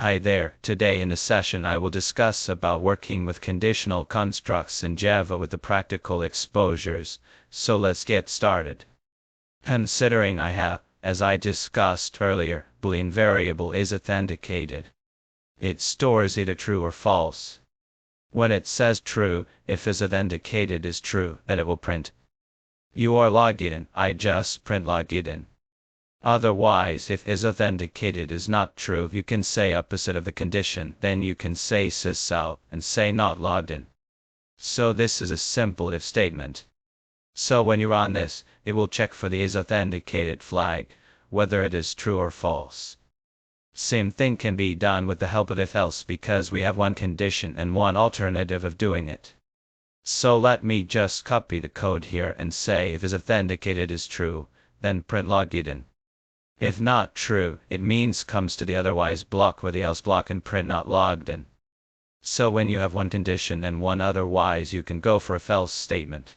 Hi there, today in this session I will discuss about working with conditional constructs in Java with the practical exposures, so let's get started. Considering I have, as I discussed earlier, Boolean variable is authenticated. It stores either true or false. When it says true, if is authenticated is true, then it will print. You are logged in, I just print logged in. Otherwise, if is authenticated is not true, you can say opposite of the condition, then you can say sysout and say not logged in. So this is a simple if statement. So when you run this, it will check for the is authenticated flag, whether it is true or false. Same thing can be done with the help of if else because we have one condition and one alternative of doing it. So let me just copy the code here and say if is authenticated is true, then print logged in. If not true, it means comes to the otherwise block or the else block and print not logged in. So when you have one condition and one otherwise, you can go for if else statement.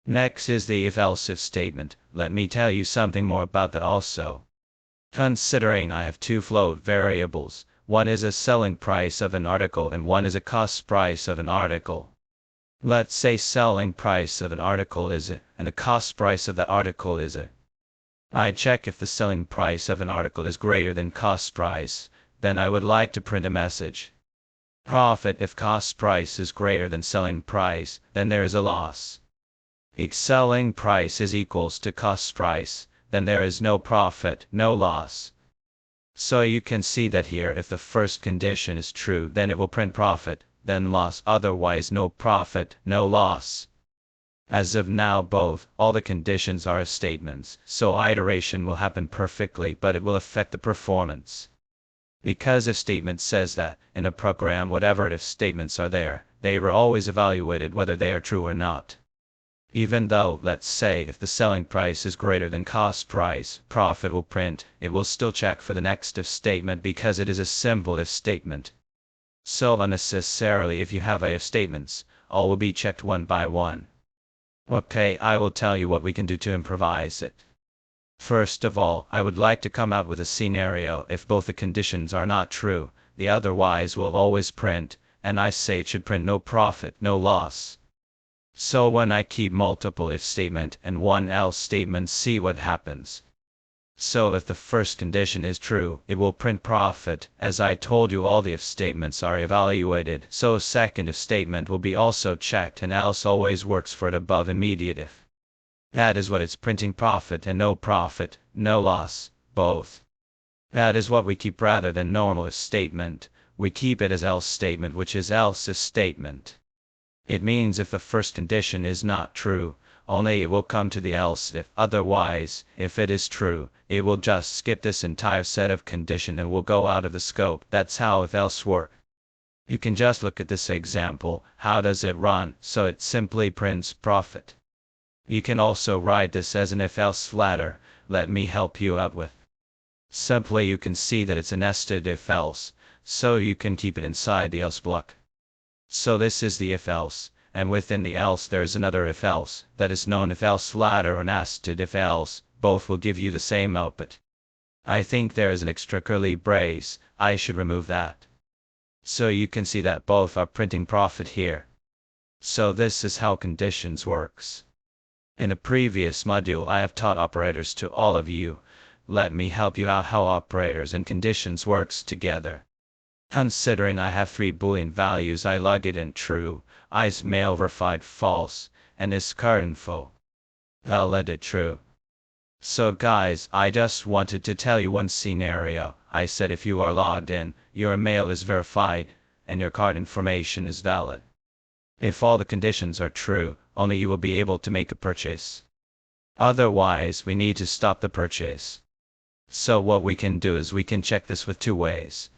Next is the if else if statement. Let me tell you something more about that also. Considering I have two float variables, one is a selling price of an article and one is a cost price of an article. Let's say selling price of an article is it, and the cost price of the article is it. I check if the selling price of an article is greater than cost price, then I would like to print a message. Profit if cost price is greater than selling price, then there is a loss. If selling price is equals to cost price, then there is no profit, no loss. So you can see that here if the first condition is true, then it will print profit, then loss, otherwise no profit, no loss. As of now all the conditions are if statements, so iteration will happen perfectly but it will affect the performance. Because if statement says that, in a program whatever if statements are there, they are always evaluated whether they are true or not. Even though, let's say if the selling price is greater than cost price, profit will print, it will still check for the next if statement because it is a simple if statement. So unnecessarily if you have if statements, all will be checked one by one. Okay, I will tell you what we can do to improvise it. First of all, I would like to come out with a scenario if both the conditions are not true, the otherwise will always print, and I say it should print no profit, no loss. So when I keep multiple if statement and one else statement, see what happens. So if the first condition is true, it will print profit. As I told you, all the if statements are evaluated, so second if statement will be also checked and else always works for it above immediate if. That is what it's printing, profit and no profit, no loss, both. That is what we keep rather than normal if statement, we keep it as else statement, which is else if statement. It means if the first condition is not true, only it will come to the else if, otherwise, if it is true, it will just skip this entire set of condition and will go out of the scope. That's how if else work. You can just look at this example, how does it run, so it simply prints profit. You can also write this as an if else ladder, let me help you out with. Simply you can see that it's a nested if else, so you can keep it inside the else block. So this is the if else, and within the else there is another if else, that is known if else ladder or nested if else, both will give you the same output. I think there is an extra curly brace, I should remove that. So you can see that both are printing profit here. So this is how conditions works. In a previous module I have taught operators to all of you. Let me help you out how operators and conditions works together. Considering I have three Boolean values, I log it in true, is mail verified false, and is card info. I'll let it true. So guys, I just wanted to tell you one scenario. I said if you are logged in, your mail is verified, and your card information is valid. If all the conditions are true, only you will be able to make a purchase. Otherwise, we need to stop the purchase. So what we can do is we can check this with two ways.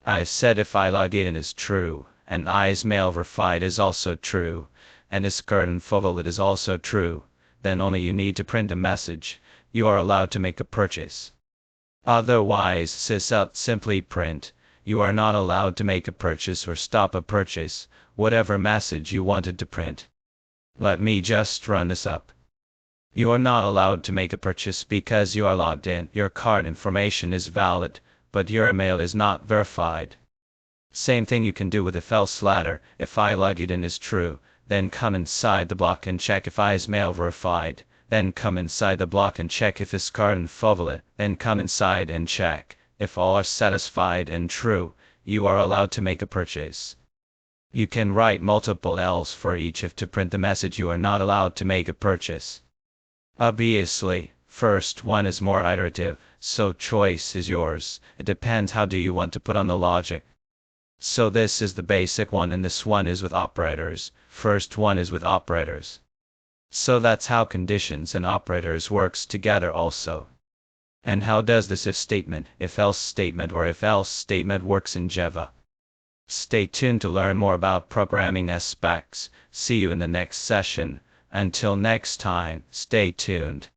I said if I log in is true, and is mail verified is also true, and is card info valid is also true, then only you need to print a message, you are allowed to make a purchase. Otherwise, sysout simply print, you are not allowed to make a purchase or stop a purchase, whatever message you wanted to print. Let me just run this up. You are not allowed to make a purchase because you are logged in, your card information is valid, but your email is not verified. Same thing you can do with if else ladder. If I logged in is true, then come inside the block and check if I is mail verified, then come inside the block and check if is card and valid, then come inside and check. If all are satisfied and true, you are allowed to make a purchase. You can write multiple else for each if to print the message you are not allowed to make a purchase. Obviously, first one is more iterative, so choice is yours. It depends how do you want to put on the logic. So this is the basic one and this one is with operators. First one is with operators. So that's how conditions and operators works together also. And how does this if statement, if else statement or if else statement works in Java? Stay tuned to learn more about programming aspects. See you in the next session. Until next time, stay tuned.